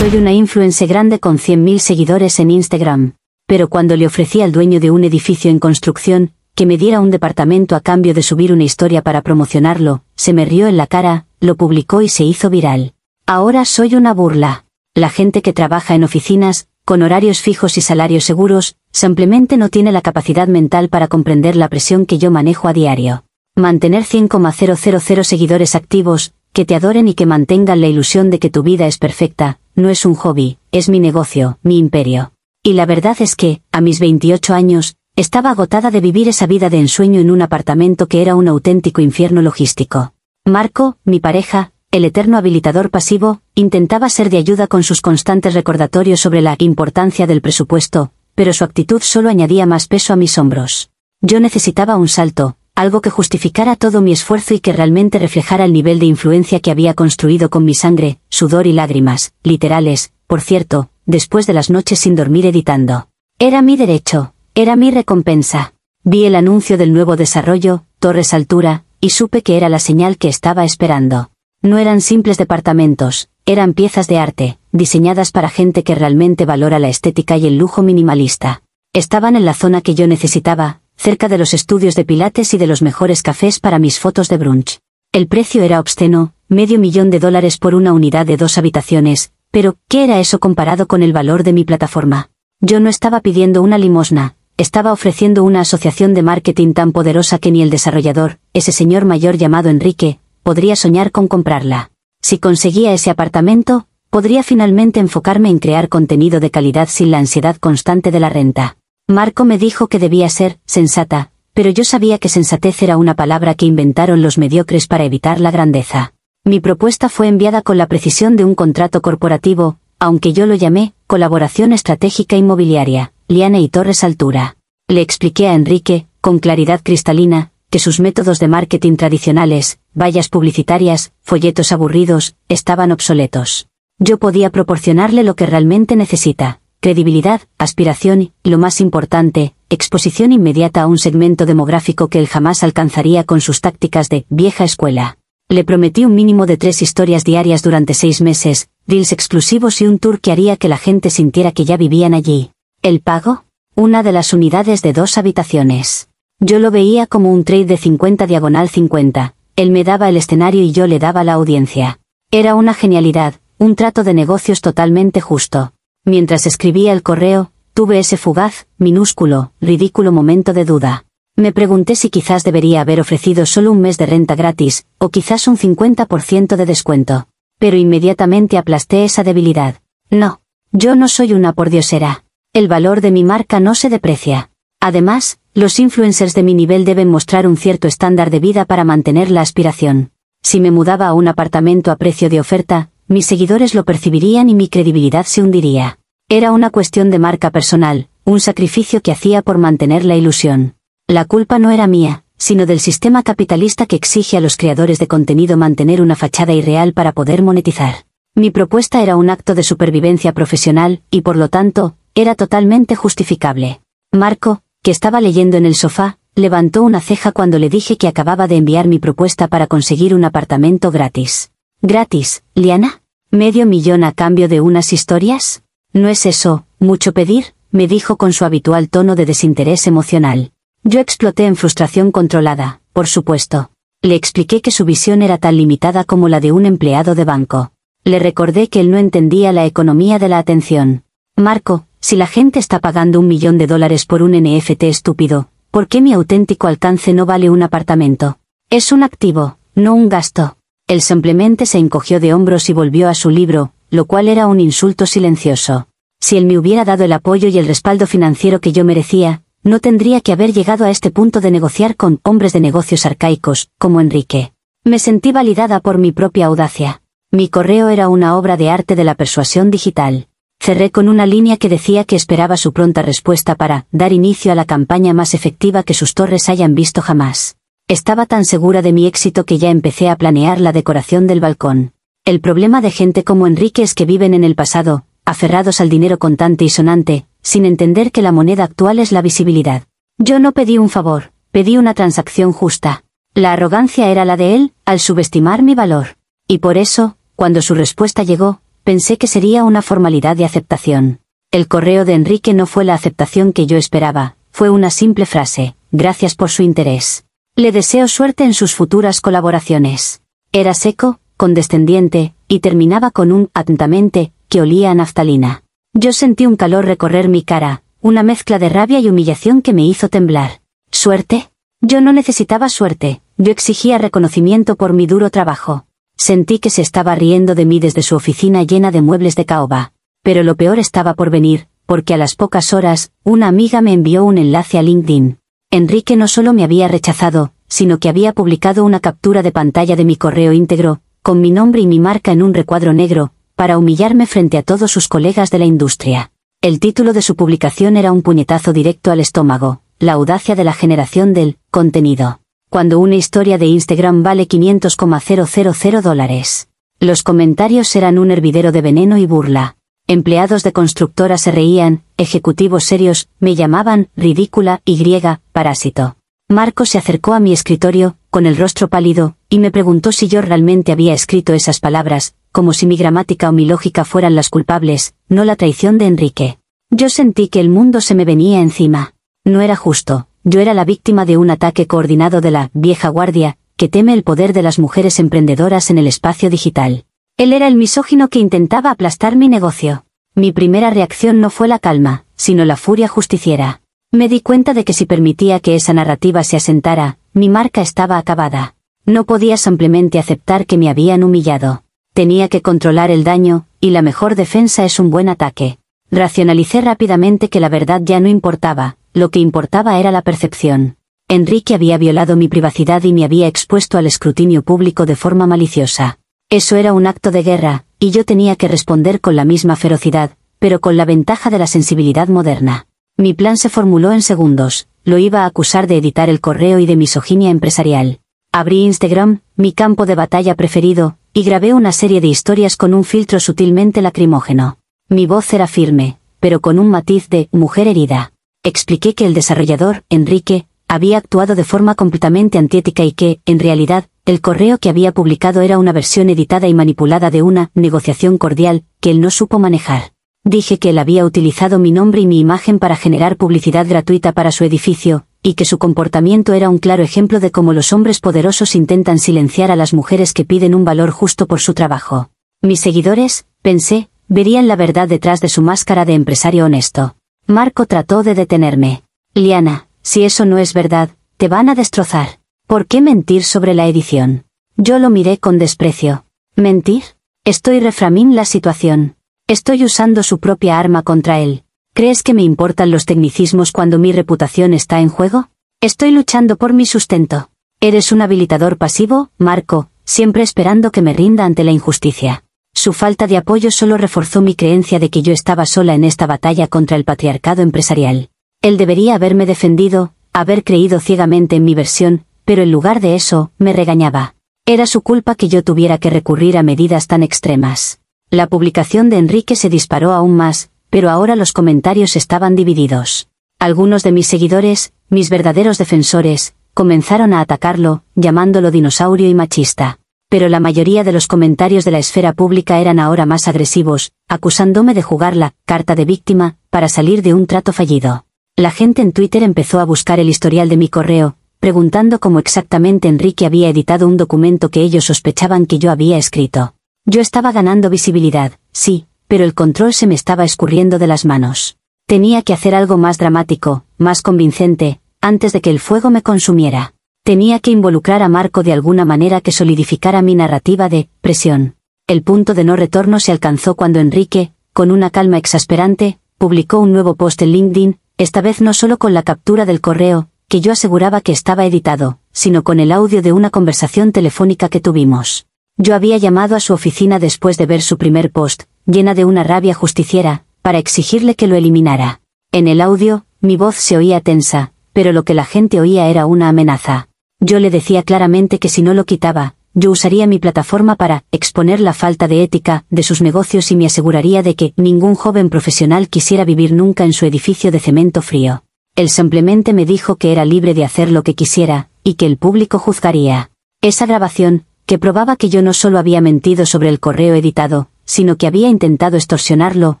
Soy una influencer grande con 100.000 seguidores en Instagram. Pero cuando le ofrecí al dueño de un edificio en construcción, que me diera un departamento a cambio de subir una historia para promocionarlo, se me rió en la cara, lo publicó y se hizo viral. Ahora soy una burla. La gente que trabaja en oficinas, con horarios fijos y salarios seguros, simplemente no tiene la capacidad mental para comprender la presión que yo manejo a diario. Mantener 100.000 seguidores activos, que te adoren y que mantengan la ilusión de que tu vida es perfecta, no es un hobby, es mi negocio, mi imperio. Y la verdad es que, a mis 28 años, estaba agotada de vivir esa vida de ensueño en un apartamento que era un auténtico infierno logístico. Marco, mi pareja, el eterno habilitador pasivo, intentaba ser de ayuda con sus constantes recordatorios sobre la importancia del presupuesto, pero su actitud solo añadía más peso a mis hombros. Yo necesitaba un salto, algo que justificara todo mi esfuerzo y que realmente reflejara el nivel de influencia que había construido con mi sangre, sudor y lágrimas, literales, por cierto, después de las noches sin dormir editando. Era mi derecho, era mi recompensa. Vi el anuncio del nuevo desarrollo, Torres Altura, y supe que era la señal que estaba esperando. No eran simples departamentos, eran piezas de arte, diseñadas para gente que realmente valora la estética y el lujo minimalista. Estaban en la zona que yo necesitaba, cerca de los estudios de pilates y de los mejores cafés para mis fotos de brunch. El precio era obsceno, $500,000 por una unidad de 2 habitaciones, pero, ¿qué era eso comparado con el valor de mi plataforma? Yo no estaba pidiendo una limosna, estaba ofreciendo una asociación de marketing tan poderosa que ni el desarrollador, ese señor mayor llamado Enrique, podría soñar con comprarla. Si conseguía ese apartamento, podría finalmente enfocarme en crear contenido de calidad sin la ansiedad constante de la renta. Marco me dijo que debía ser sensata, pero yo sabía que sensatez era una palabra que inventaron los mediocres para evitar la grandeza. Mi propuesta fue enviada con la precisión de un contrato corporativo, aunque yo lo llamé colaboración estratégica inmobiliaria, Liana y Torres Altura. Le expliqué a Enrique, con claridad cristalina, que sus métodos de marketing tradicionales, vallas publicitarias, folletos aburridos, estaban obsoletos. Yo podía proporcionarle lo que realmente necesita: credibilidad, aspiración y, lo más importante, exposición inmediata a un segmento demográfico que él jamás alcanzaría con sus tácticas de vieja escuela. Le prometí un mínimo de 3 historias diarias durante 6 meses, deals exclusivos y un tour que haría que la gente sintiera que ya vivían allí. ¿El pago? Una de las unidades de 2 habitaciones. Yo lo veía como un trade de 50/50, él me daba el escenario y yo le daba la audiencia. Era una genialidad, un trato de negocios totalmente justo. Mientras escribía el correo, tuve ese fugaz, minúsculo, ridículo momento de duda. Me pregunté si quizás debería haber ofrecido solo un mes de renta gratis, o quizás un 50% de descuento. Pero inmediatamente aplasté esa debilidad. No. Yo no soy una pordiosera. El valor de mi marca no se deprecia. Además, los influencers de mi nivel deben mostrar un cierto estándar de vida para mantener la aspiración. Si me mudaba a un apartamento a precio de oferta, mis seguidores lo percibirían y mi credibilidad se hundiría. Era una cuestión de marca personal, un sacrificio que hacía por mantener la ilusión. La culpa no era mía, sino del sistema capitalista que exige a los creadores de contenido mantener una fachada irreal para poder monetizar. Mi propuesta era un acto de supervivencia profesional, y por lo tanto, era totalmente justificable. Marco, que estaba leyendo en el sofá, levantó una ceja cuando le dije que acababa de enviar mi propuesta para conseguir un apartamento gratis. ¿Gratis, Liana? ¿500,000 a cambio de unas historias? ¿No es eso mucho pedir?, me dijo con su habitual tono de desinterés emocional. Yo exploté en frustración controlada, por supuesto. Le expliqué que su visión era tan limitada como la de un empleado de banco. Le recordé que él no entendía la economía de la atención. Marco, si la gente está pagando $1.000.000 por un NFT estúpido, ¿por qué mi auténtico alcance no vale un apartamento? Es un activo, no un gasto. Él simplemente se encogió de hombros y volvió a su libro, lo cual era un insulto silencioso. Si él me hubiera dado el apoyo y el respaldo financiero que yo merecía, no tendría que haber llegado a este punto de negociar con hombres de negocios arcaicos, como Enrique. Me sentí validada por mi propia audacia. Mi correo era una obra de arte de la persuasión digital. Cerré con una línea que decía que esperaba su pronta respuesta para dar inicio a la campaña más efectiva que sus torres hayan visto jamás. Estaba tan segura de mi éxito que ya empecé a planear la decoración del balcón. El problema de gente como Enrique es que viven en el pasado, aferrados al dinero contante y sonante, sin entender que la moneda actual es la visibilidad. Yo no pedí un favor, pedí una transacción justa. La arrogancia era la de él, al subestimar mi valor. Y por eso, cuando su respuesta llegó, pensé que sería una formalidad de aceptación. El correo de Enrique no fue la aceptación que yo esperaba, fue una simple frase: gracias por su interés. Le deseo suerte en sus futuras colaboraciones. Era seco, condescendiente, y terminaba con un atentamente que olía a naftalina. Yo sentí un calor recorrer mi cara, una mezcla de rabia y humillación que me hizo temblar. ¿Suerte? Yo no necesitaba suerte, yo exigía reconocimiento por mi duro trabajo. Sentí que se estaba riendo de mí desde su oficina llena de muebles de caoba. Pero lo peor estaba por venir, porque a las pocas horas, una amiga me envió un enlace a LinkedIn. Enrique no solo me había rechazado, sino que había publicado una captura de pantalla de mi correo íntegro, con mi nombre y mi marca en un recuadro negro, para humillarme frente a todos sus colegas de la industria. El título de su publicación era un puñetazo directo al estómago: la audacia de la generación del contenido. Cuando una historia de Instagram vale $500,000. Los comentarios eran un hervidero de veneno y burla. Empleados de constructora se reían, ejecutivos serios me llamaban ridícula y parásito. Marco se acercó a mi escritorio, con el rostro pálido, y me preguntó si yo realmente había escrito esas palabras, como si mi gramática o mi lógica fueran las culpables, no la traición de Enrique. Yo sentí que el mundo se me venía encima. No era justo, yo era la víctima de un ataque coordinado de la vieja guardia, que teme el poder de las mujeres emprendedoras en el espacio digital. Él era el misógino que intentaba aplastar mi negocio. Mi primera reacción no fue la calma, sino la furia justiciera. Me di cuenta de que si permitía que esa narrativa se asentara, mi marca estaba acabada. No podía simplemente aceptar que me habían humillado. Tenía que controlar el daño, y la mejor defensa es un buen ataque. Racionalicé rápidamente que la verdad ya no importaba, lo que importaba era la percepción. Enrique había violado mi privacidad y me había expuesto al escrutinio público de forma maliciosa. Eso era un acto de guerra, y yo tenía que responder con la misma ferocidad, pero con la ventaja de la sensibilidad moderna. Mi plan se formuló en segundos: lo iba a acusar de editar el correo y de misoginia empresarial. Abrí Instagram, mi campo de batalla preferido, y grabé una serie de historias con un filtro sutilmente lacrimógeno. Mi voz era firme, pero con un matiz de mujer herida. Expliqué que el desarrollador, Enrique, había actuado de forma completamente antiética y que, en realidad, el correo que había publicado era una versión editada y manipulada de una negociación cordial que él no supo manejar. Dije que él había utilizado mi nombre y mi imagen para generar publicidad gratuita para su edificio, y que su comportamiento era un claro ejemplo de cómo los hombres poderosos intentan silenciar a las mujeres que piden un valor justo por su trabajo. Mis seguidores, pensé, verían la verdad detrás de su máscara de empresario honesto. Marco trató de detenerme. Liana, si eso no es verdad, te van a destrozar. ¿Por qué mentir sobre la edición? Yo lo miré con desprecio. ¿Mentir? Estoy reframing la situación. Estoy usando su propia arma contra él. ¿Crees que me importan los tecnicismos cuando mi reputación está en juego? Estoy luchando por mi sustento. Eres un habilitador pasivo, Marco, siempre esperando que me rinda ante la injusticia. Su falta de apoyo solo reforzó mi creencia de que yo estaba sola en esta batalla contra el patriarcado empresarial. Él debería haberme defendido, haber creído ciegamente en mi versión, pero en lugar de eso, me regañaba. Era su culpa que yo tuviera que recurrir a medidas tan extremas. La publicación de Enrique se disparó aún más, pero ahora los comentarios estaban divididos. Algunos de mis seguidores, mis verdaderos defensores, comenzaron a atacarlo, llamándolo dinosaurio y machista. Pero la mayoría de los comentarios de la esfera pública eran ahora más agresivos, acusándome de jugar la carta de víctima, para salir de un trato fallido. La gente en Twitter empezó a buscar el historial de mi correo, preguntando cómo exactamente Enrique había editado un documento que ellos sospechaban que yo había escrito. Yo estaba ganando visibilidad, sí, pero el control se me estaba escurriendo de las manos. Tenía que hacer algo más dramático, más convincente, antes de que el fuego me consumiera. Tenía que involucrar a Marco de alguna manera que solidificara mi narrativa de presión. El punto de no retorno se alcanzó cuando Enrique, con una calma exasperante, publicó un nuevo post en LinkedIn, esta vez no solo con la captura del correo, que yo aseguraba que estaba editado, sino con el audio de una conversación telefónica que tuvimos. Yo había llamado a su oficina después de ver su primer post, llena de una rabia justiciera, para exigirle que lo eliminara. En el audio, mi voz se oía tensa, pero lo que la gente oía era una amenaza. Yo le decía claramente que si no lo quitaba, yo usaría mi plataforma para exponer la falta de ética de sus negocios y me aseguraría de que ningún joven profesional quisiera vivir nunca en su edificio de cemento frío. Él simplemente me dijo que era libre de hacer lo que quisiera, y que el público juzgaría. Esa grabación, que probaba que yo no solo había mentido sobre el correo editado, sino que había intentado extorsionarlo,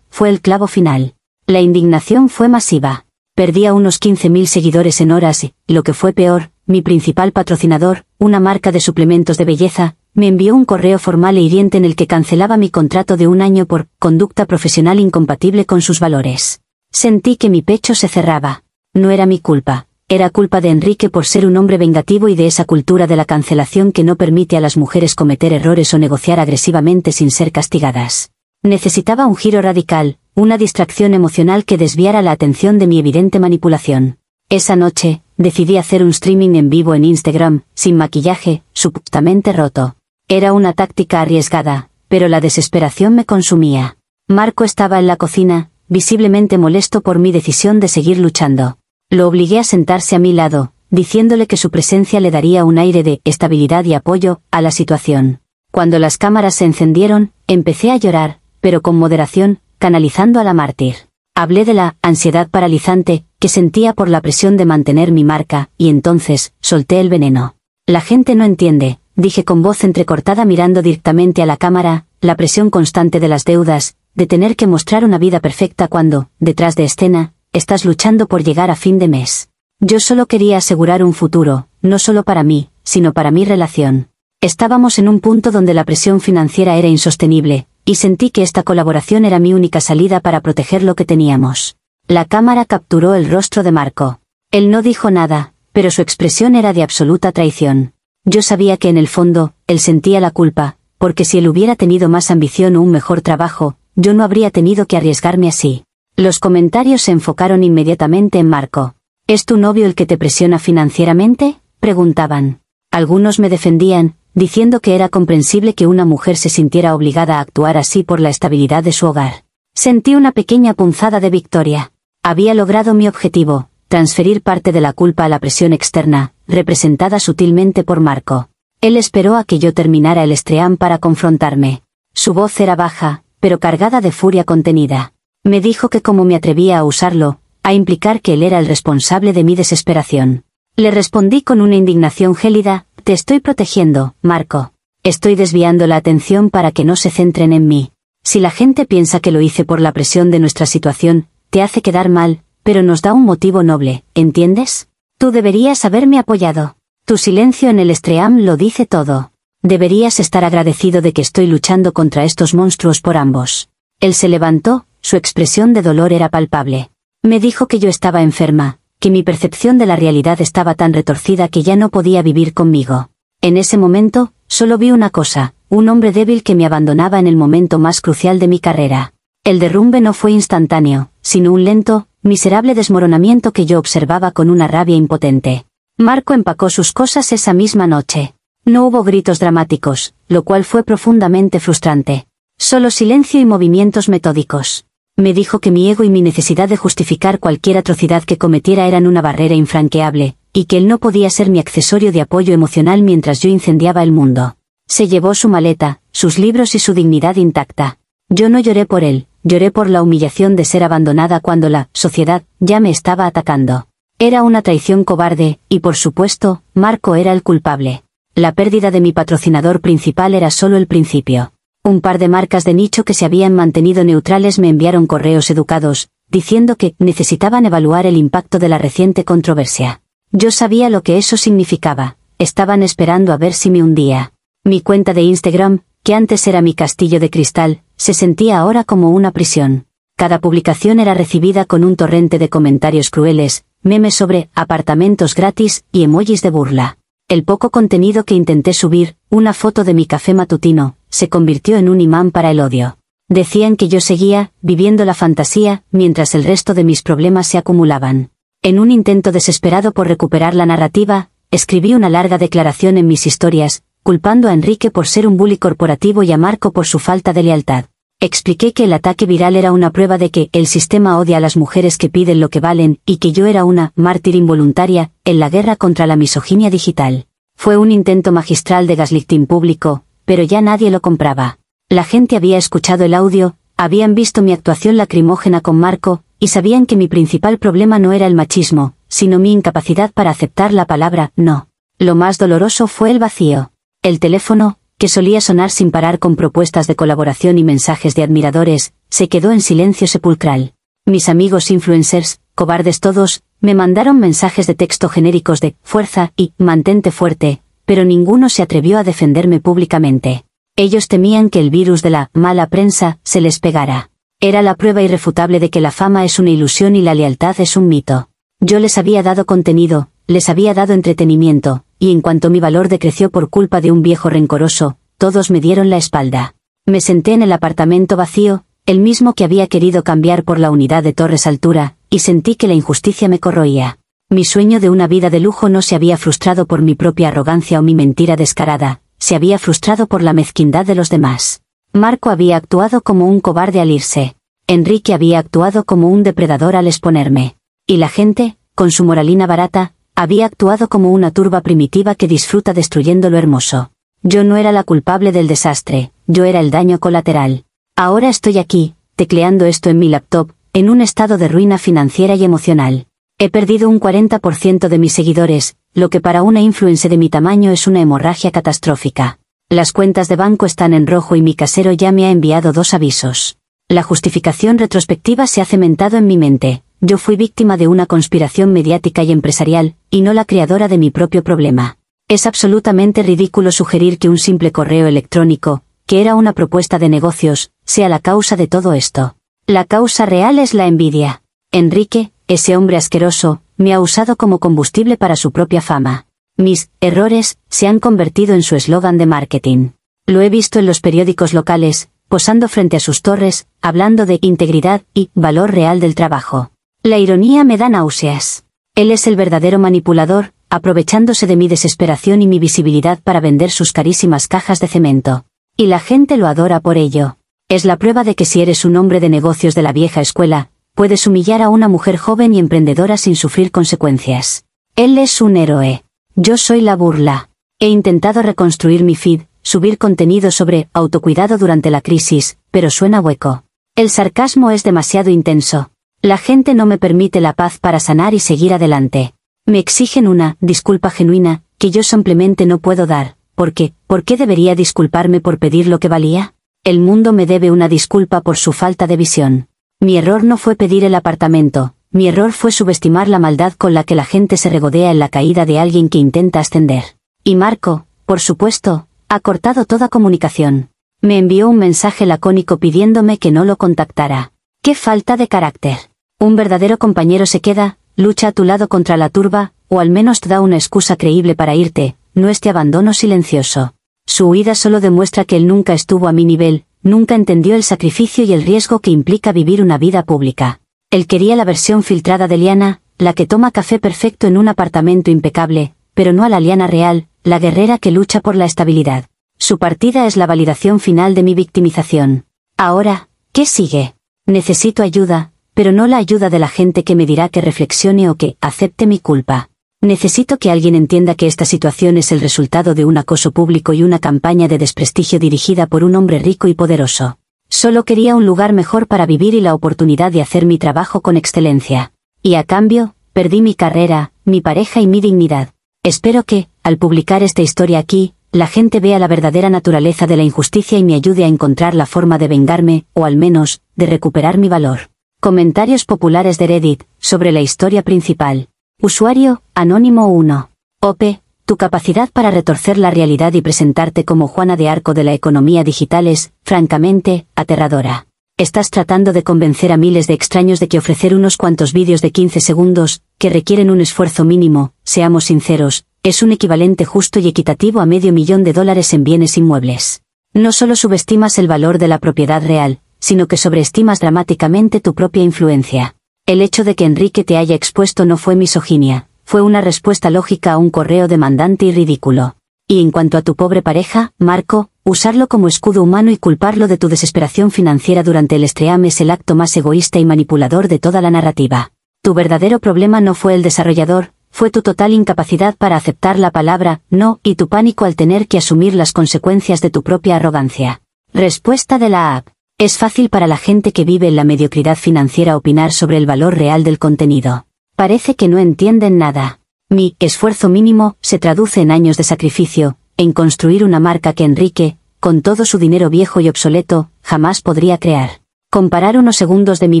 fue el clavo final. La indignación fue masiva. Perdía unos 15.000 seguidores en horas y, lo que fue peor, mi principal patrocinador, una marca de suplementos de belleza, me envió un correo formal e hiriente en el que cancelaba mi contrato de 1 año por conducta profesional incompatible con sus valores. Sentí que mi pecho se cerraba. No era mi culpa. Era culpa de Enrique por ser un hombre vengativo y de esa cultura de la cancelación que no permite a las mujeres cometer errores o negociar agresivamente sin ser castigadas. Necesitaba un giro radical, una distracción emocional que desviara la atención de mi evidente manipulación. Esa noche, decidí hacer un streaming en vivo en Instagram, sin maquillaje, supuestamente roto. Era una táctica arriesgada, pero la desesperación me consumía. Marco estaba en la cocina, visiblemente molesto por mi decisión de seguir luchando. Lo obligué a sentarse a mi lado, diciéndole que su presencia le daría un aire de estabilidad y apoyo a la situación. Cuando las cámaras se encendieron, empecé a llorar, pero con moderación, canalizando a la mártir. Hablé de la ansiedad paralizante que sentía por la presión de mantener mi marca, y entonces, solté el veneno. La gente no entiende, dije con voz entrecortada mirando directamente a la cámara, la presión constante de las deudas, de tener que mostrar una vida perfecta cuando, detrás de escena, estás luchando por llegar a fin de mes. Yo solo quería asegurar un futuro, no solo para mí, sino para mi relación. Estábamos en un punto donde la presión financiera era insostenible, y sentí que esta colaboración era mi única salida para proteger lo que teníamos. La cámara capturó el rostro de Marco. Él no dijo nada, pero su expresión era de absoluta traición. Yo sabía que en el fondo, él sentía la culpa, porque si él hubiera tenido más ambición o un mejor trabajo, yo no habría tenido que arriesgarme así. Los comentarios se enfocaron inmediatamente en Marco. ¿Es tu novio el que te presiona financieramente?, preguntaban. Algunos me defendían, diciendo que era comprensible que una mujer se sintiera obligada a actuar así por la estabilidad de su hogar. Sentí una pequeña punzada de victoria. Había logrado mi objetivo, transferir parte de la culpa a la presión externa, representada sutilmente por Marco. Él esperó a que yo terminara el stream para confrontarme. Su voz era baja, pero cargada de furia contenida. Me dijo que como me atrevía a usarlo, a implicar que él era el responsable de mi desesperación. Le respondí con una indignación gélida: te estoy protegiendo, Marco. Estoy desviando la atención para que no se centren en mí. Si la gente piensa que lo hice por la presión de nuestra situación, te hace quedar mal, pero nos da un motivo noble, ¿entiendes? Tú deberías haberme apoyado. Tu silencio en el stream lo dice todo. Deberías estar agradecido de que estoy luchando contra estos monstruos por ambos. Él se levantó, su expresión de dolor era palpable. Me dijo que yo estaba enferma, que mi percepción de la realidad estaba tan retorcida que ya no podía vivir conmigo. En ese momento, solo vi una cosa: un hombre débil que me abandonaba en el momento más crucial de mi carrera. El derrumbe no fue instantáneo, sino un lento, miserable desmoronamiento que yo observaba con una rabia impotente. Marco empacó sus cosas esa misma noche. No hubo gritos dramáticos, lo cual fue profundamente frustrante. Solo silencio y movimientos metódicos. Me dijo que mi ego y mi necesidad de justificar cualquier atrocidad que cometiera eran una barrera infranqueable, y que él no podía ser mi accesorio de apoyo emocional mientras yo incendiaba el mundo. Se llevó su maleta, sus libros y su dignidad intacta. Yo no lloré por él, lloré por la humillación de ser abandonada cuando la sociedad ya me estaba atacando. Era una traición cobarde, y por supuesto, Marco era el culpable. La pérdida de mi patrocinador principal era solo el principio. Un par de marcas de nicho que se habían mantenido neutrales me enviaron correos educados, diciendo que necesitaban evaluar el impacto de la reciente controversia. Yo sabía lo que eso significaba. Estaban esperando a ver si me hundía. Mi cuenta de Instagram, que antes era mi castillo de cristal, se sentía ahora como una prisión. Cada publicación era recibida con un torrente de comentarios crueles, memes sobre apartamentos gratis y emojis de burla. El poco contenido que intenté subir, una foto de mi café matutino, se convirtió en un imán para el odio. Decían que yo seguía viviendo la fantasía, mientras el resto de mis problemas se acumulaban. En un intento desesperado por recuperar la narrativa, escribí una larga declaración en mis historias, culpando a Enrique por ser un bully corporativo y a Marco por su falta de lealtad. Expliqué que el ataque viral era una prueba de que el sistema odia a las mujeres que piden lo que valen, y que yo era una mártir involuntaria en la guerra contra la misoginia digital. Fue un intento magistral de gaslighting público, pero ya nadie lo compraba. La gente había escuchado el audio, habían visto mi actuación lacrimógena con Marco, y sabían que mi principal problema no era el machismo, sino mi incapacidad para aceptar la palabra no. Lo más doloroso fue el vacío. El teléfono, que solía sonar sin parar con propuestas de colaboración y mensajes de admiradores, se quedó en silencio sepulcral. Mis amigos influencers, cobardes todos, me mandaron mensajes de texto genéricos de «fuerza» y «mantente fuerte», pero ninguno se atrevió a defenderme públicamente. Ellos temían que el virus de la «mala prensa» se les pegara. Era la prueba irrefutable de que la fama es una ilusión y la lealtad es un mito. Yo les había dado contenido, les había dado entretenimiento, y en cuanto mi valor decreció por culpa de un viejo rencoroso, todos me dieron la espalda. Me senté en el apartamento vacío, el mismo que había querido cambiar por la unidad de Torres Altura, y sentí que la injusticia me corroía. Mi sueño de una vida de lujo no se había frustrado por mi propia arrogancia o mi mentira descarada, se había frustrado por la mezquindad de los demás. Marco había actuado como un cobarde al irse. Enrique había actuado como un depredador al exponerme. Y la gente, con su moralina barata, había actuado como una turba primitiva que disfruta destruyendo lo hermoso. Yo no era la culpable del desastre, yo era el daño colateral. Ahora estoy aquí, tecleando esto en mi laptop, en un estado de ruina financiera y emocional. He perdido un 40% de mis seguidores, lo que para una influencer de mi tamaño es una hemorragia catastrófica. Las cuentas de banco están en rojo y mi casero ya me ha enviado 2 avisos. La justificación retrospectiva se ha cementado en mi mente. Yo fui víctima de una conspiración mediática y empresarial, y no la creadora de mi propio problema. Es absolutamente ridículo sugerir que un simple correo electrónico, que era una propuesta de negocios, sea la causa de todo esto. La causa real es la envidia. Enrique, ese hombre asqueroso, me ha usado como combustible para su propia fama. Mis errores se han convertido en su eslogan de marketing. Lo he visto en los periódicos locales, posando frente a sus torres, hablando de integridad y valor real del trabajo. La ironía me da náuseas. Él es el verdadero manipulador, aprovechándose de mi desesperación y mi visibilidad para vender sus carísimas cajas de cemento. Y la gente lo adora por ello. Es la prueba de que si eres un hombre de negocios de la vieja escuela, puedes humillar a una mujer joven y emprendedora sin sufrir consecuencias. Él es un héroe. Yo soy la burla. He intentado reconstruir mi feed, subir contenido sobre autocuidado durante la crisis, pero suena hueco. El sarcasmo es demasiado intenso. La gente no me permite la paz para sanar y seguir adelante. Me exigen una disculpa genuina, que yo simplemente no puedo dar. ¿Por qué? ¿Por qué debería disculparme por pedir lo que valía? El mundo me debe una disculpa por su falta de visión. Mi error no fue pedir el apartamento, mi error fue subestimar la maldad con la que la gente se regodea en la caída de alguien que intenta ascender. Y Marco, por supuesto, ha cortado toda comunicación. Me envió un mensaje lacónico pidiéndome que no lo contactara. ¡Qué falta de carácter! Un verdadero compañero se queda, lucha a tu lado contra la turba, o al menos te da una excusa creíble para irte, no este abandono silencioso. Su huida solo demuestra que él nunca estuvo a mi nivel, nunca entendió el sacrificio y el riesgo que implica vivir una vida pública. Él quería la versión filtrada de Liana, la que toma café perfecto en un apartamento impecable, pero no a la Liana real, la guerrera que lucha por la estabilidad. Su partida es la validación final de mi victimización. Ahora, ¿qué sigue? Necesito ayuda, pero no la ayuda de la gente que me dirá que reflexione o que acepte mi culpa. Necesito que alguien entienda que esta situación es el resultado de un acoso público y una campaña de desprestigio dirigida por un hombre rico y poderoso. Solo quería un lugar mejor para vivir y la oportunidad de hacer mi trabajo con excelencia. Y a cambio, perdí mi carrera, mi pareja y mi dignidad. Espero que, al publicar esta historia aquí, la gente vea la verdadera naturaleza de la injusticia y me ayude a encontrar la forma de vengarme, o al menos, de recuperar mi valor. Comentarios populares de Reddit, sobre la historia principal. Usuario, Anónimo 1. Ope, tu capacidad para retorcer la realidad y presentarte como Juana de Arco de la economía digital es, francamente, aterradora. Estás tratando de convencer a miles de extraños de que ofrecer unos cuantos vídeos de 15 segundos, que requieren un esfuerzo mínimo, seamos sinceros, es un equivalente justo y equitativo a $500,000 en bienes inmuebles. No solo subestimas el valor de la propiedad real, sino que sobreestimas dramáticamente tu propia influencia. El hecho de que Enrique te haya expuesto no fue misoginia, fue una respuesta lógica a un correo demandante y ridículo. Y en cuanto a tu pobre pareja, Marco, usarlo como escudo humano y culparlo de tu desesperación financiera durante el stream es el acto más egoísta y manipulador de toda la narrativa. Tu verdadero problema no fue el desarrollador, fue tu total incapacidad para aceptar la palabra no y tu pánico al tener que asumir las consecuencias de tu propia arrogancia. Respuesta de la app. Es fácil para la gente que vive en la mediocridad financiera opinar sobre el valor real del contenido. Parece que no entienden nada. Mi esfuerzo mínimo se traduce en años de sacrificio, en construir una marca que Enrique, con todo su dinero viejo y obsoleto, jamás podría crear. Comparar unos segundos de mi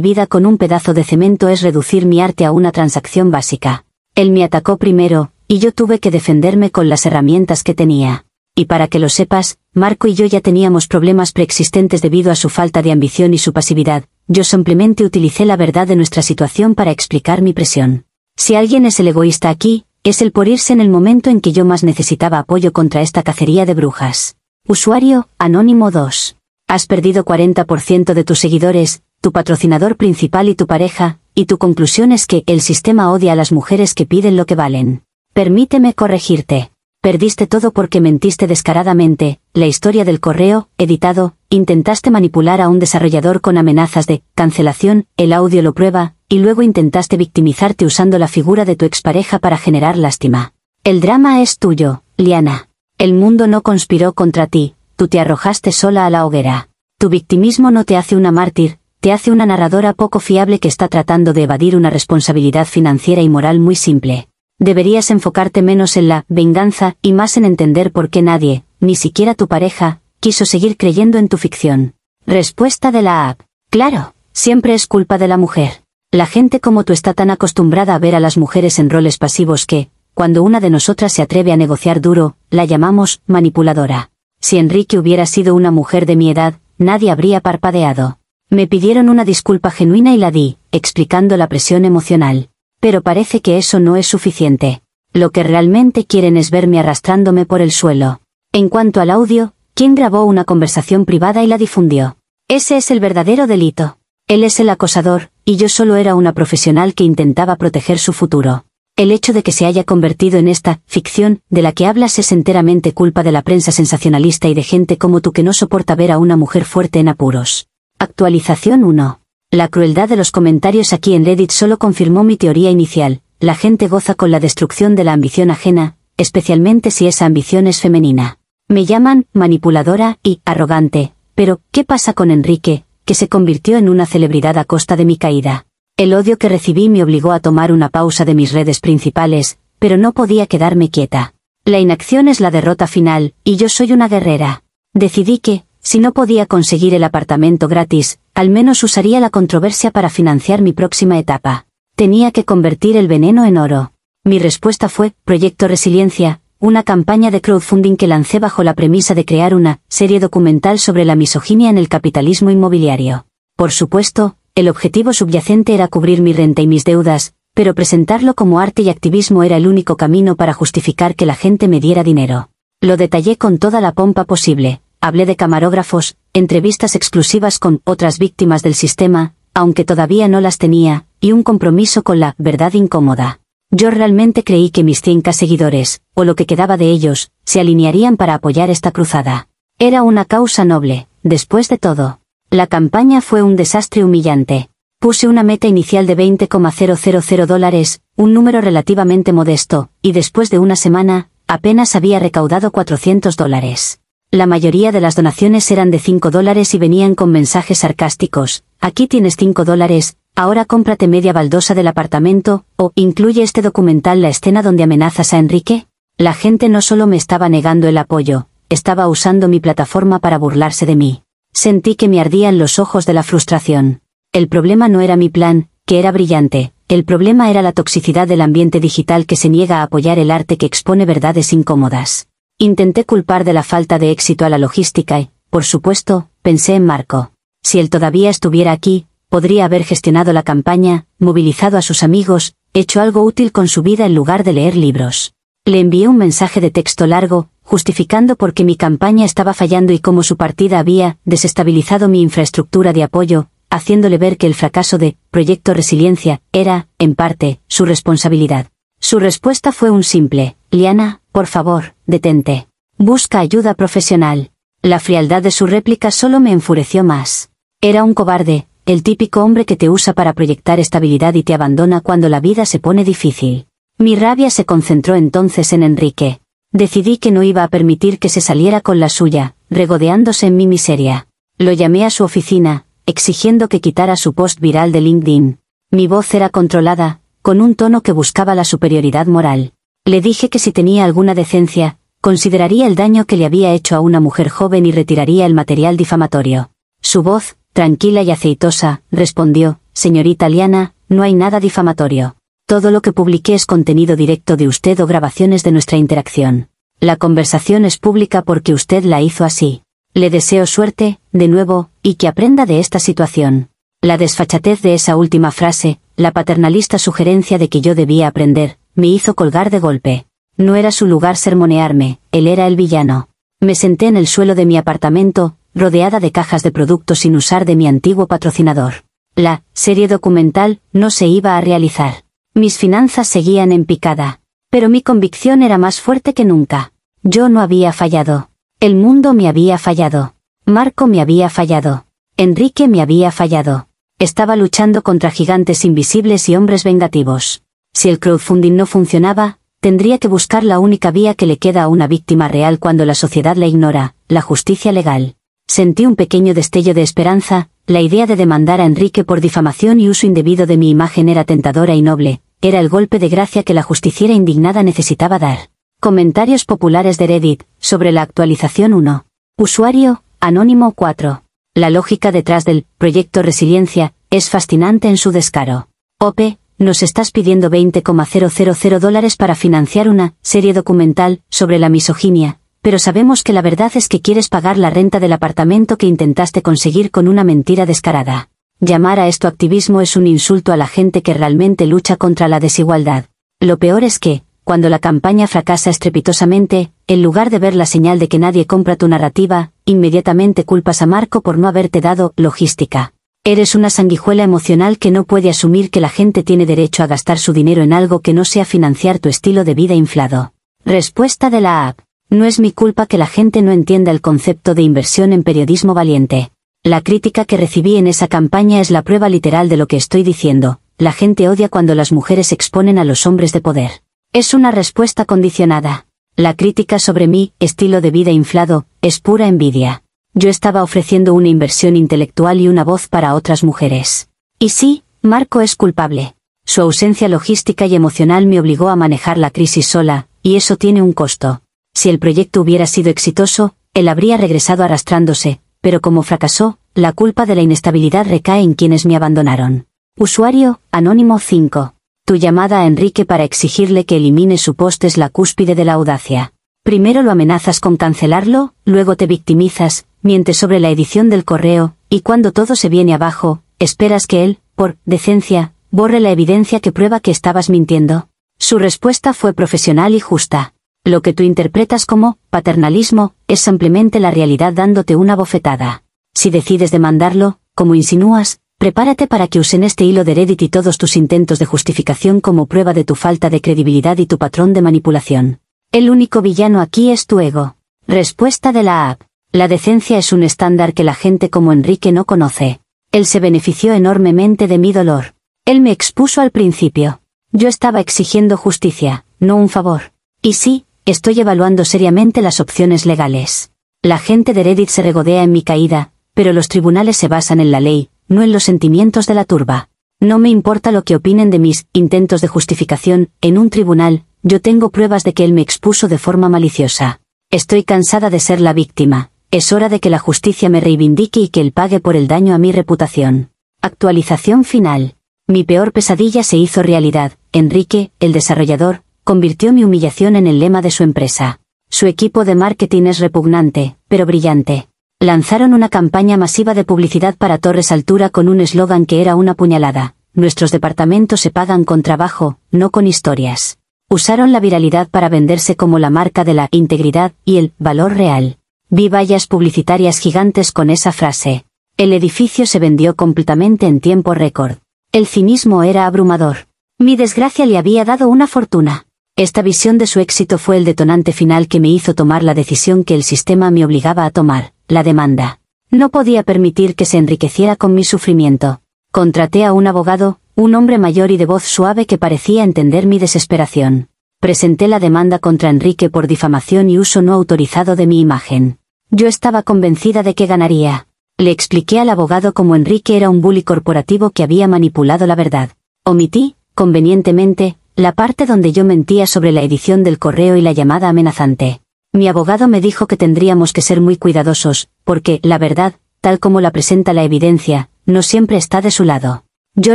vida con un pedazo de cemento es reducir mi arte a una transacción básica. Él me atacó primero, y yo tuve que defenderme con las herramientas que tenía. Y para que lo sepas, Marco y yo ya teníamos problemas preexistentes debido a su falta de ambición y su pasividad. Yo simplemente utilicé la verdad de nuestra situación para explicar mi presión. Si alguien es el egoísta aquí, es el por irse en el momento en que yo más necesitaba apoyo contra esta cacería de brujas. Usuario, Anónimo 2. Has perdido 40% de tus seguidores, tu patrocinador principal y tu pareja, y tu conclusión es que el sistema odia a las mujeres que piden lo que valen. Permíteme corregirte. Perdiste todo porque mentiste descaradamente. La historia del correo, editado, intentaste manipular a un desarrollador con amenazas de cancelación, el audio lo prueba, y luego intentaste victimizarte usando la figura de tu expareja para generar lástima. El drama es tuyo, Liana. El mundo no conspiró contra ti, tú te arrojaste sola a la hoguera. Tu victimismo no te hace una mártir, te hace una narradora poco fiable que está tratando de evadir una responsabilidad financiera y moral muy simple. Deberías enfocarte menos en la venganza y más en entender por qué nadie, ni siquiera tu pareja, quiso seguir creyendo en tu ficción. Respuesta de la app. Claro, siempre es culpa de la mujer. La gente como tú está tan acostumbrada a ver a las mujeres en roles pasivos que, cuando una de nosotras se atreve a negociar duro, la llamamos manipuladora. Si Enrique hubiera sido una mujer de mi edad, nadie habría parpadeado. Me pidieron una disculpa genuina y la di, explicando la presión emocional. Pero parece que eso no es suficiente. Lo que realmente quieren es verme arrastrándome por el suelo. En cuanto al audio, ¿quién grabó una conversación privada y la difundió? Ese es el verdadero delito. Él es el acosador, y yo solo era una profesional que intentaba proteger su futuro. El hecho de que se haya convertido en esta ficción de la que hablas es enteramente culpa de la prensa sensacionalista y de gente como tú que no soporta ver a una mujer fuerte en apuros. Actualización 1. La crueldad de los comentarios aquí en Reddit solo confirmó mi teoría inicial. La gente goza con la destrucción de la ambición ajena, especialmente si esa ambición es femenina. Me llaman manipuladora y arrogante, pero ¿qué pasa con Enrique, que se convirtió en una celebridad a costa de mi caída? El odio que recibí me obligó a tomar una pausa de mis redes principales, pero no podía quedarme quieta. La inacción es la derrota final, y yo soy una guerrera. Decidí que, si no podía conseguir el apartamento gratis, al menos usaría la controversia para financiar mi próxima etapa. Tenía que convertir el veneno en oro. Mi respuesta fue Proyecto Resiliencia, una campaña de crowdfunding que lancé bajo la premisa de crear una serie documental sobre la misoginia en el capitalismo inmobiliario. Por supuesto, el objetivo subyacente era cubrir mi renta y mis deudas, pero presentarlo como arte y activismo era el único camino para justificar que la gente me diera dinero. Lo detallé con toda la pompa posible. Hablé de camarógrafos, entrevistas exclusivas con otras víctimas del sistema, aunque todavía no las tenía, y un compromiso con la verdad incómoda. Yo realmente creí que mis 100K seguidores, o lo que quedaba de ellos, se alinearían para apoyar esta cruzada. Era una causa noble, después de todo. La campaña fue un desastre humillante. Puse una meta inicial de $20,000, un número relativamente modesto, y después de una semana, apenas había recaudado $400. La mayoría de las donaciones eran de $5 y venían con mensajes sarcásticos. Aquí tienes $5, ahora cómprate media baldosa del apartamento, o ¿incluye este documental la escena donde amenazas a Enrique? La gente no solo me estaba negando el apoyo, estaba usando mi plataforma para burlarse de mí. Sentí que me ardían los ojos de la frustración. El problema no era mi plan, que era brillante, el problema era la toxicidad del ambiente digital que se niega a apoyar el arte que expone verdades incómodas. Intenté culpar de la falta de éxito a la logística y, por supuesto, pensé en Marco. Si él todavía estuviera aquí, podría haber gestionado la campaña, movilizado a sus amigos, hecho algo útil con su vida en lugar de leer libros. Le envié un mensaje de texto largo, justificando por qué mi campaña estaba fallando y cómo su partida había desestabilizado mi infraestructura de apoyo, haciéndole ver que el fracaso de Proyecto Resiliencia era, en parte, su responsabilidad. Su respuesta fue un simple: Liana, por favor, detente. Busca ayuda profesional. La frialdad de su réplica solo me enfureció más. Era un cobarde, el típico hombre que te usa para proyectar estabilidad y te abandona cuando la vida se pone difícil. Mi rabia se concentró entonces en Enrique. Decidí que no iba a permitir que se saliera con la suya, regodeándose en mi miseria. Lo llamé a su oficina, exigiendo que quitara su post viral de LinkedIn. Mi voz era controlada, con un tono que buscaba la superioridad moral. Le dije que si tenía alguna decencia, Consideraría el daño que le había hecho a una mujer joven y retiraría el material difamatorio. Su voz, tranquila y aceitosa, respondió: señorita Liana, no hay nada difamatorio. Todo lo que publiqué es contenido directo de usted o grabaciones de nuestra interacción. La conversación es pública porque usted la hizo así. Le deseo suerte, de nuevo, y que aprenda de esta situación. La desfachatez de esa última frase, la paternalista sugerencia de que yo debía aprender, me hizo colgar de golpe. No era su lugar sermonearme, él era el villano. Me senté en el suelo de mi apartamento, rodeada de cajas de productos sin usar de mi antiguo patrocinador. La serie documental no se iba a realizar. Mis finanzas seguían en picada. Pero mi convicción era más fuerte que nunca. Yo no había fallado. El mundo me había fallado. Marco me había fallado. Enrique me había fallado. Estaba luchando contra gigantes invisibles y hombres vengativos. Si el crowdfunding no funcionaba, tendría que buscar la única vía que le queda a una víctima real cuando la sociedad la ignora, la justicia legal. Sentí un pequeño destello de esperanza, la idea de demandar a Enrique por difamación y uso indebido de mi imagen era tentadora y noble, era el golpe de gracia que la justiciera indignada necesitaba dar. Comentarios populares de Reddit, sobre la actualización 1. Usuario, Anónimo 4. La lógica detrás del proyecto Resiliencia es fascinante en su descaro. OP, nos estás pidiendo $20,000 para financiar una serie documental sobre la misoginia, pero sabemos que la verdad es que quieres pagar la renta del apartamento que intentaste conseguir con una mentira descarada. Llamar a esto activismo es un insulto a la gente que realmente lucha contra la desigualdad. Lo peor es que, cuando la campaña fracasa estrepitosamente, en lugar de ver la señal de que nadie compra tu narrativa, inmediatamente culpas a Marco por no haberte dado logística. Eres una sanguijuela emocional que no puede asumir que la gente tiene derecho a gastar su dinero en algo que no sea financiar tu estilo de vida inflado. Respuesta de la app. No es mi culpa que la gente no entienda el concepto de inversión en periodismo valiente. La crítica que recibí en esa campaña es la prueba literal de lo que estoy diciendo. La gente odia cuando las mujeres exponen a los hombres de poder. Es una respuesta condicionada. La crítica sobre mi estilo de vida inflado es pura envidia. Yo estaba ofreciendo una inversión intelectual y una voz para otras mujeres. Y sí, Marco es culpable. Su ausencia logística y emocional me obligó a manejar la crisis sola, y eso tiene un costo. Si el proyecto hubiera sido exitoso, él habría regresado arrastrándose, pero como fracasó, la culpa de la inestabilidad recae en quienes me abandonaron. Usuario, Anónimo 5. Tu llamada a Enrique para exigirle que elimine su post es la cúspide de la audacia. Primero lo amenazas con cancelarlo, luego te victimizas, mientes sobre la edición del correo, y cuando todo se viene abajo, esperas que él, por decencia, borre la evidencia que prueba que estabas mintiendo. Su respuesta fue profesional y justa. Lo que tú interpretas como paternalismo es simplemente la realidad dándote una bofetada. Si decides demandarlo, como insinúas, prepárate para que usen este hilo de Reddit y todos tus intentos de justificación como prueba de tu falta de credibilidad y tu patrón de manipulación. El único villano aquí es tu ego. Respuesta de la app. La decencia es un estándar que la gente como Enrique no conoce. Él se benefició enormemente de mi dolor. Él me expuso al principio. Yo estaba exigiendo justicia, no un favor. Y sí, estoy evaluando seriamente las opciones legales. La gente de Reddit se regodea en mi caída, pero los tribunales se basan en la ley, no en los sentimientos de la turba. No me importa lo que opinen de mis intentos de justificación, en un tribunal, yo tengo pruebas de que él me expuso de forma maliciosa. Estoy cansada de ser la víctima, es hora de que la justicia me reivindique y que él pague por el daño a mi reputación. Actualización final. Mi peor pesadilla se hizo realidad. Enrique, el desarrollador, convirtió mi humillación en el lema de su empresa. Su equipo de marketing es repugnante, pero brillante. Lanzaron una campaña masiva de publicidad para Torres Altura con un eslogan que era una puñalada. Nuestros departamentos se pagan con trabajo, no con historias. Usaron la viralidad para venderse como la marca de la integridad y el valor real. Vi vallas publicitarias gigantes con esa frase. El edificio se vendió completamente en tiempo récord. El cinismo era abrumador. Mi desgracia le había dado una fortuna. Esta visión de su éxito fue el detonante final que me hizo tomar la decisión que el sistema me obligaba a tomar, la demanda. No podía permitir que se enriqueciera con mi sufrimiento. Contraté a un abogado, un hombre mayor y de voz suave que parecía entender mi desesperación. Presenté la demanda contra Enrique por difamación y uso no autorizado de mi imagen. Yo estaba convencida de que ganaría. Le expliqué al abogado cómo Enrique era un bully corporativo que había manipulado la verdad. Omití, convenientemente, la parte donde yo mentía sobre la edición del correo y la llamada amenazante. Mi abogado me dijo que tendríamos que ser muy cuidadosos, porque, la verdad, tal como la presenta la evidencia, no siempre está de su lado. Yo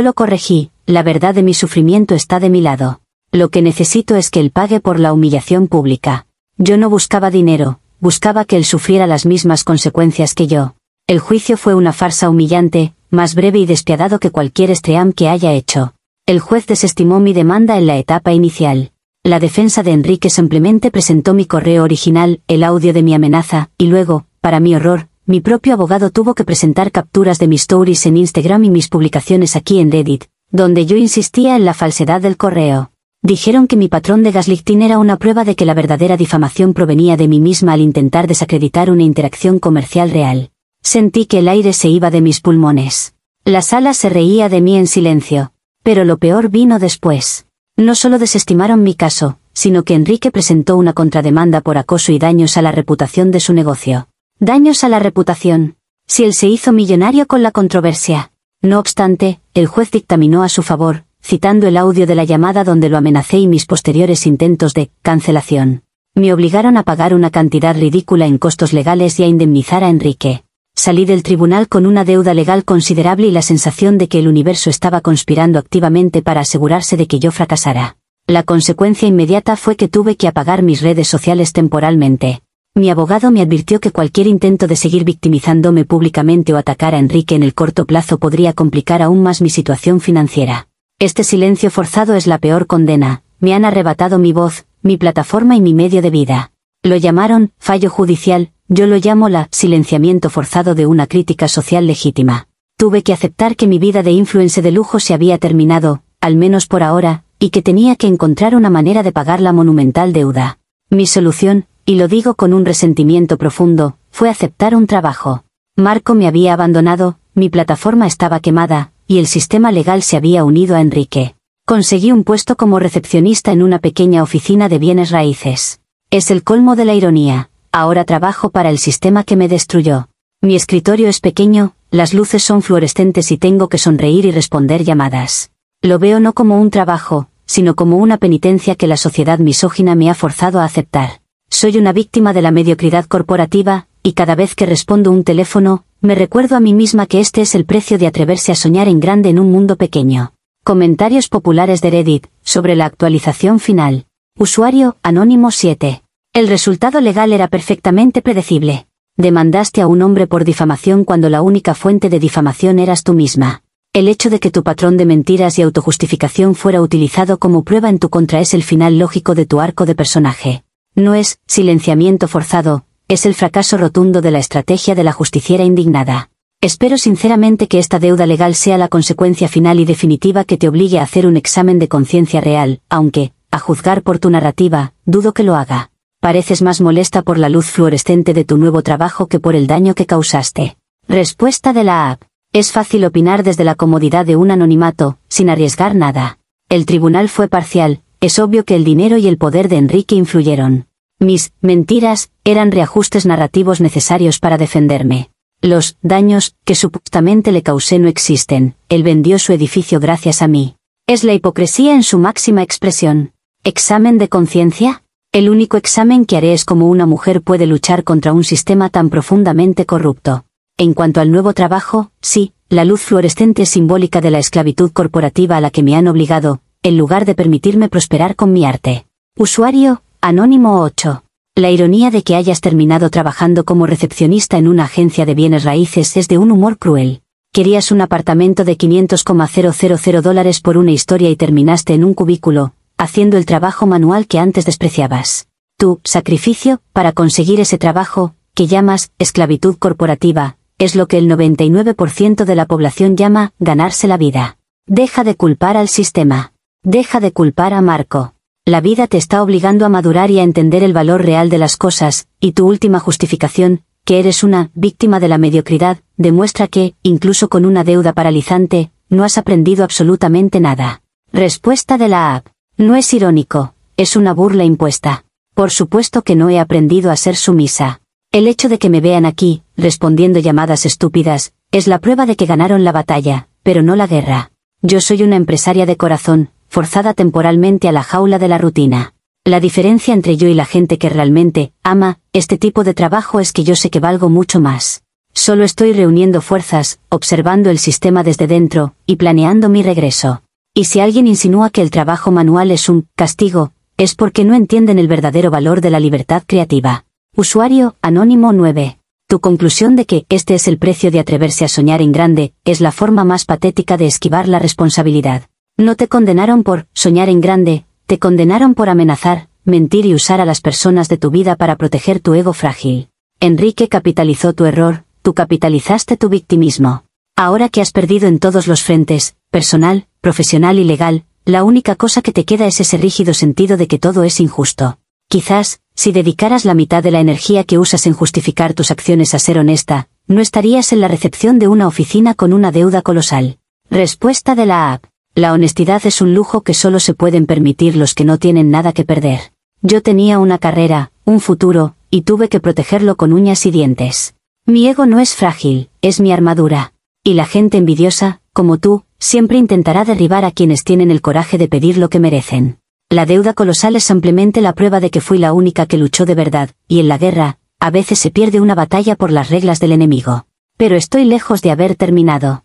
lo corregí, la verdad de mi sufrimiento está de mi lado. Lo que necesito es que él pague por la humillación pública. Yo no buscaba dinero, buscaba que él sufriera las mismas consecuencias que yo. El juicio fue una farsa humillante, más breve y despiadado que cualquier stream que haya hecho. El juez desestimó mi demanda en la etapa inicial. La defensa de Enrique simplemente presentó mi correo original, el audio de mi amenaza, y luego, para mi horror, mi propio abogado tuvo que presentar capturas de mis stories en Instagram y mis publicaciones aquí en Reddit, donde yo insistía en la falsedad del correo. Dijeron que mi patrón de gaslighting era una prueba de que la verdadera difamación provenía de mí misma al intentar desacreditar una interacción comercial real. Sentí que el aire se iba de mis pulmones. La sala se reía de mí en silencio. Pero lo peor vino después. No solo desestimaron mi caso, sino que Enrique presentó una contrademanda por acoso y daños a la reputación de su negocio. Daños a la reputación. Si él se hizo millonario con la controversia. No obstante, el juez dictaminó a su favor, citando el audio de la llamada donde lo amenacé y mis posteriores intentos de cancelación. Me obligaron a pagar una cantidad ridícula en costos legales y a indemnizar a Enrique. Salí del tribunal con una deuda legal considerable y la sensación de que el universo estaba conspirando activamente para asegurarse de que yo fracasara. La consecuencia inmediata fue que tuve que apagar mis redes sociales temporalmente. Mi abogado me advirtió que cualquier intento de seguir victimizándome públicamente o atacar a Enrique en el corto plazo podría complicar aún más mi situación financiera. Este silencio forzado es la peor condena. Me han arrebatado mi voz, mi plataforma y mi medio de vida. Lo llamaron fallo judicial, yo lo llamo la silenciamiento forzado de una crítica social legítima. Tuve que aceptar que mi vida de influencer de lujo se había terminado, al menos por ahora, y que tenía que encontrar una manera de pagar la monumental deuda. Mi solución, y lo digo con un resentimiento profundo, fue aceptar un trabajo. Marco me había abandonado, mi plataforma estaba quemada, y el sistema legal se había unido a Enrique. Conseguí un puesto como recepcionista en una pequeña oficina de bienes raíces. Es el colmo de la ironía. Ahora trabajo para el sistema que me destruyó. Mi escritorio es pequeño, las luces son fluorescentes y tengo que sonreír y responder llamadas. Lo veo no como un trabajo, sino como una penitencia que la sociedad misógina me ha forzado a aceptar. Soy una víctima de la mediocridad corporativa, y cada vez que respondo un teléfono, me recuerdo a mí misma que este es el precio de atreverse a soñar en grande en un mundo pequeño. Comentarios populares de Reddit, sobre la actualización final. Usuario, Anónimo 7. El resultado legal era perfectamente predecible. Demandaste a un hombre por difamación cuando la única fuente de difamación eras tú misma. El hecho de que tu patrón de mentiras y autojustificación fuera utilizado como prueba en tu contra es el final lógico de tu arco de personaje. No es silenciamiento forzado, es el fracaso rotundo de la estrategia de la justiciera indignada. Espero sinceramente que esta deuda legal sea la consecuencia final y definitiva que te obligue a hacer un examen de conciencia real, aunque, a juzgar por tu narrativa, dudo que lo haga. Pareces más molesta por la luz fluorescente de tu nuevo trabajo que por el daño que causaste. Respuesta de la app. Es fácil opinar desde la comodidad de un anonimato, sin arriesgar nada. El tribunal fue parcial, es obvio que el dinero y el poder de Enrique influyeron. Mis mentiras eran reajustes narrativos necesarios para defenderme. Los daños que supuestamente le causé no existen, él vendió su edificio gracias a mí. Es la hipocresía en su máxima expresión. ¿Examen de conciencia? El único examen que haré es cómo una mujer puede luchar contra un sistema tan profundamente corrupto. En cuanto al nuevo trabajo, sí, la luz fluorescente es simbólica de la esclavitud corporativa a la que me han obligado, en lugar de permitirme prosperar con mi arte. Usuario, Anónimo 8. La ironía de que hayas terminado trabajando como recepcionista en una agencia de bienes raíces es de un humor cruel. Querías un apartamento de $500,000 por una historia y terminaste en un cubículo, haciendo el trabajo manual que antes despreciabas. Tu sacrificio, para conseguir ese trabajo, que llamas esclavitud corporativa, es lo que el 99% de la población llama ganarse la vida. Deja de culpar al sistema. Deja de culpar a Marco. La vida te está obligando a madurar y a entender el valor real de las cosas, y tu última justificación, que eres una víctima de la mediocridad, demuestra que, incluso con una deuda paralizante, no has aprendido absolutamente nada. Respuesta de la app. No es irónico, es una burla impuesta. Por supuesto que no he aprendido a ser sumisa. El hecho de que me vean aquí, respondiendo llamadas estúpidas, es la prueba de que ganaron la batalla, pero no la guerra. Yo soy una empresaria de corazón, forzada temporalmente a la jaula de la rutina. La diferencia entre yo y la gente que realmente ama este tipo de trabajo es que yo sé que valgo mucho más. Solo estoy reuniendo fuerzas, observando el sistema desde dentro, y planeando mi regreso. Y si alguien insinúa que el trabajo manual es un castigo, es porque no entienden el verdadero valor de la libertad creativa. Usuario Anónimo 9. Tu conclusión de que este es el precio de atreverse a soñar en grande es la forma más patética de esquivar la responsabilidad. No te condenaron por soñar en grande, te condenaron por amenazar, mentir y usar a las personas de tu vida para proteger tu ego frágil. Enrique capitalizó tu error, tú capitalizaste tu victimismo. Ahora que has perdido en todos los frentes, personal, profesional y legal, la única cosa que te queda es ese rígido sentido de que todo es injusto. Quizás, si dedicaras la mitad de la energía que usas en justificar tus acciones a ser honesta, no estarías en la recepción de una oficina con una deuda colosal. Respuesta de la app. La honestidad es un lujo que solo se pueden permitir los que no tienen nada que perder. Yo tenía una carrera, un futuro, y tuve que protegerlo con uñas y dientes. Mi ego no es frágil, es mi armadura. Y la gente envidiosa, como tú, siempre intentará derribar a quienes tienen el coraje de pedir lo que merecen. La deuda colosal es simplemente la prueba de que fui la única que luchó de verdad, y en la guerra, a veces se pierde una batalla por las reglas del enemigo. Pero estoy lejos de haber terminado.